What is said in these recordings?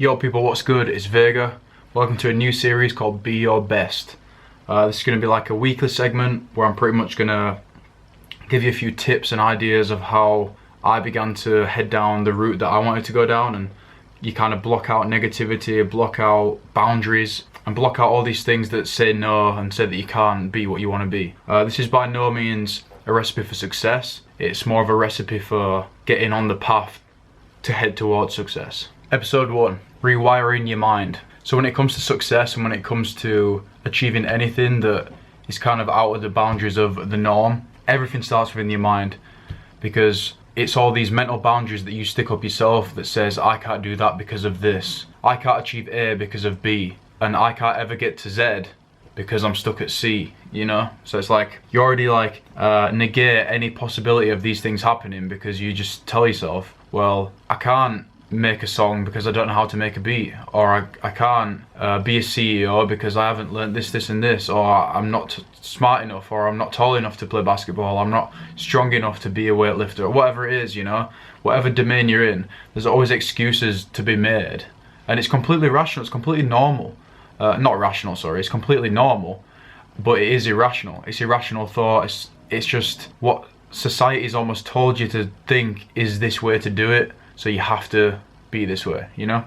Yo people, what's good? It's Vega. Welcome to a new series called Be Your Best. This is going to be like a weekly segment where I'm pretty much going to give you a few tips and ideas of how I began to head down the route that I wanted to go down, and you kind of block out negativity, block out boundaries, and block out all these things that say no and say that you can't be what you want to be. This is by no means a recipe for success. It's more of a recipe for getting on the path to head towards success. Episode 1, rewiring your mind. So when it comes to success and when it comes to achieving anything that is kind of out of the boundaries of the norm, everything starts within your mind, because it's all these mental boundaries that you stick up yourself that says, I can't do that because of this, I can't achieve A because of B, and I can't ever get to Z because I'm stuck at C, you know? So it's like you already negate any possibility of these things happening because you just tell yourself, well, I can't make a song because I don't know how to make a beat, or I can't be a CEO because I haven't learned this and this, or I'm not smart enough, or I'm not tall enough to play basketball, I'm not strong enough to be a weightlifter, or whatever it is, you know? Whatever domain you're in, there's always excuses to be made, and it's completely rational, it's completely normal. Not rational, sorry, it's completely normal, but it is irrational. It's irrational thought, it's just what society's almost told you to think is this way to do it, so you have to be this way, you know?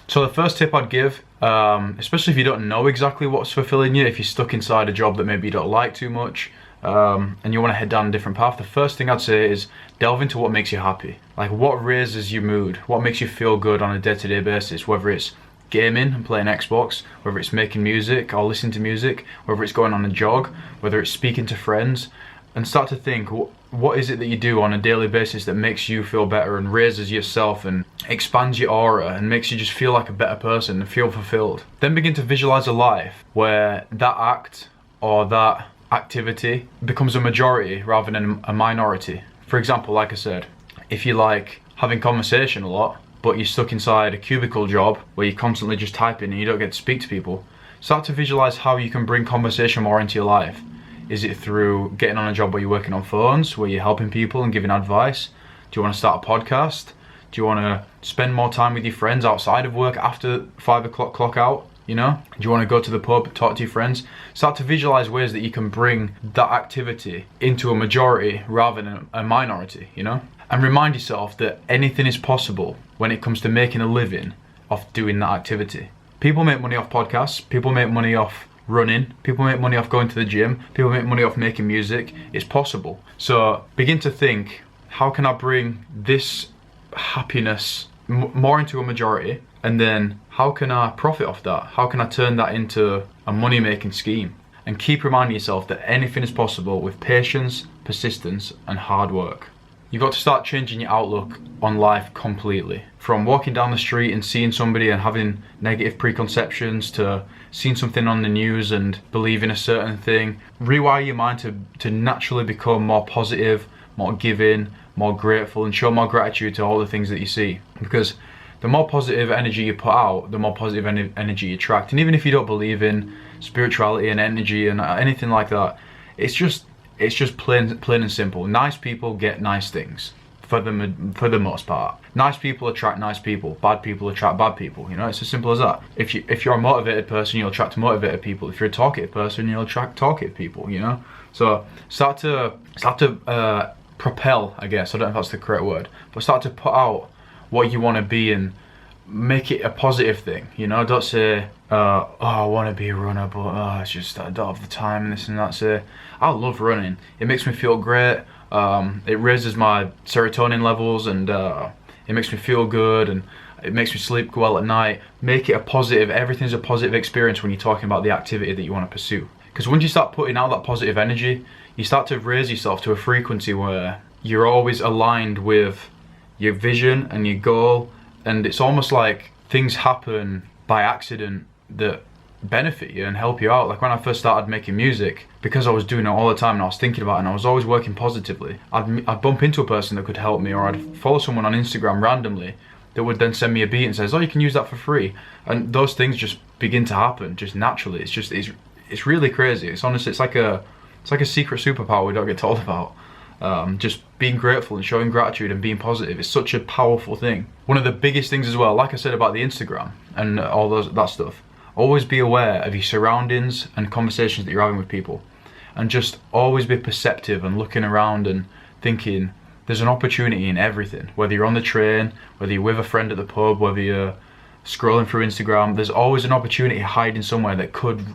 So the first tip I'd give, especially if you don't know exactly what's fulfilling you, if you're stuck inside a job that maybe you don't like too much, and you want to head down a different path, the first thing I'd say is delve into what makes you happy. Like, what raises your mood, what makes you feel good on a day-to-day basis, whether it's gaming and playing Xbox, whether it's making music or listening to music, whether it's going on a jog, whether it's speaking to friends, and start to think, what is it that you do on a daily basis that makes you feel better and raises yourself and expands your aura and makes you just feel like a better person and feel fulfilled. Then begin to visualize a life where that act or that activity becomes a majority rather than a minority. For example, like I said, if you like having conversation a lot, but you're stuck inside a cubicle job where you're constantly just typing and you don't get to speak to people, start to visualize how you can bring conversation more into your life. Is it through getting on a job where you're working on phones, where you're helping people and giving advice? Do you want to start a podcast? Do you want to spend more time with your friends outside of work after 5 o'clock clock out? You know? Do you want to go to the pub, talk to your friends? Start to visualize ways that you can bring that activity into a majority rather than a minority, you know? And remind yourself that anything is possible when it comes to making a living off doing that activity. People make money off podcasts, people make money off running, people make money off going to the gym, people make money off making music. It's possible. So begin to think, how can I bring this happiness more into a majority, and then how can I profit off that? How can I turn that into a money making scheme? And keep reminding yourself that anything is possible with patience, persistence and hard work. You've got to start changing your outlook on life completely. From walking down the street and seeing somebody and having negative preconceptions to seeing something on the news and believing a certain thing. Rewire your mind to naturally become more positive, more giving, more grateful, and show more gratitude to all the things that you see. Because the more positive energy you put out, the more positive energy you attract. And even if you don't believe in spirituality and energy and anything like that, it's just plain and simple. Nice people get nice things for the most part. Nice people attract nice people. Bad people attract bad people. You know, it's as simple as that. If you're a motivated person, you'll attract motivated people. If you're a talkative person, you'll attract talkative people. You know, so start to propel. I guess I don't know if that's the correct word, but start to put out what you want to be and make it a positive thing. You know, don't say, oh, I want to be a runner, but it's just I don't have the time and this and that. Say, I love running. It makes me feel great. It raises my serotonin levels, and it makes me feel good, and it makes me sleep well at night. Make it a positive. Everything's a positive experience when you're talking about the activity that you want to pursue. Because once you start putting out that positive energy, you start to raise yourself to a frequency where you're always aligned with your vision and your goal, and it's almost like things happen by accident that benefit you and help you out. Like when I first started making music, because I was doing it all the time and I was thinking about it and I was always working positively, I'd bump into a person that could help me, or I'd follow someone on Instagram randomly that would then send me a beat and says, oh, you can use that for free. And those things just begin to happen just naturally. It's really crazy. It's honestly, it's like a secret superpower we don't get told about. Just being grateful and showing gratitude and being positive is such a powerful thing. One of the biggest things as well, like I said about the Instagram and all that stuff, always be aware of your surroundings and conversations that you're having with people, and just always be perceptive and looking around and thinking there's an opportunity in everything. Whether you're on the train, whether you're with a friend at the pub, whether you're scrolling through Instagram, there's always an opportunity hiding somewhere that could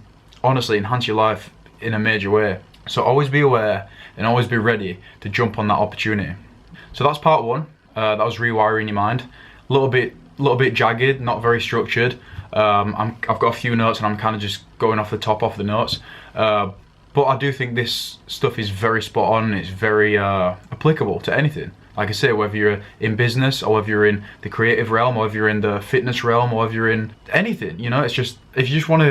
honestly enhance your life in a major way. So always be aware and always be ready to jump on that opportunity. So that's part one. That was rewiring your mind. A little bit jagged, not very structured. I've got a few notes and I'm kind of just going off the notes. But I do think this stuff is very spot on. It's very applicable to anything. Like I say, whether you're in business or whether you're in the creative realm or whether you're in the fitness realm or whether you're in anything, you know, it's just, if you want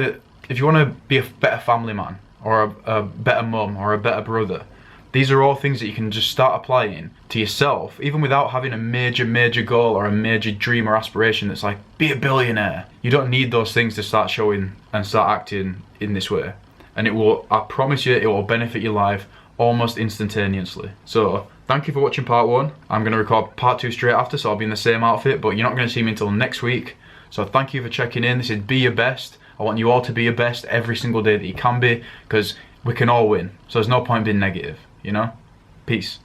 to be a better family man or a better mum or a better brother, these are all things that you can just start applying to yourself, even without having a major goal or a major dream or aspiration that's like, be a billionaire. You don't need those things to start showing and start acting in this way. And it will, I promise you, it will benefit your life almost instantaneously. So thank you for watching part one. I'm going to record part two straight after, so I'll be in the same outfit, but you're not going to see me until next week. So thank you for checking in. This is Be Your Best. I want you all to be your best every single day that you can be, because we can all win. So there's no point being negative, you know? Peace.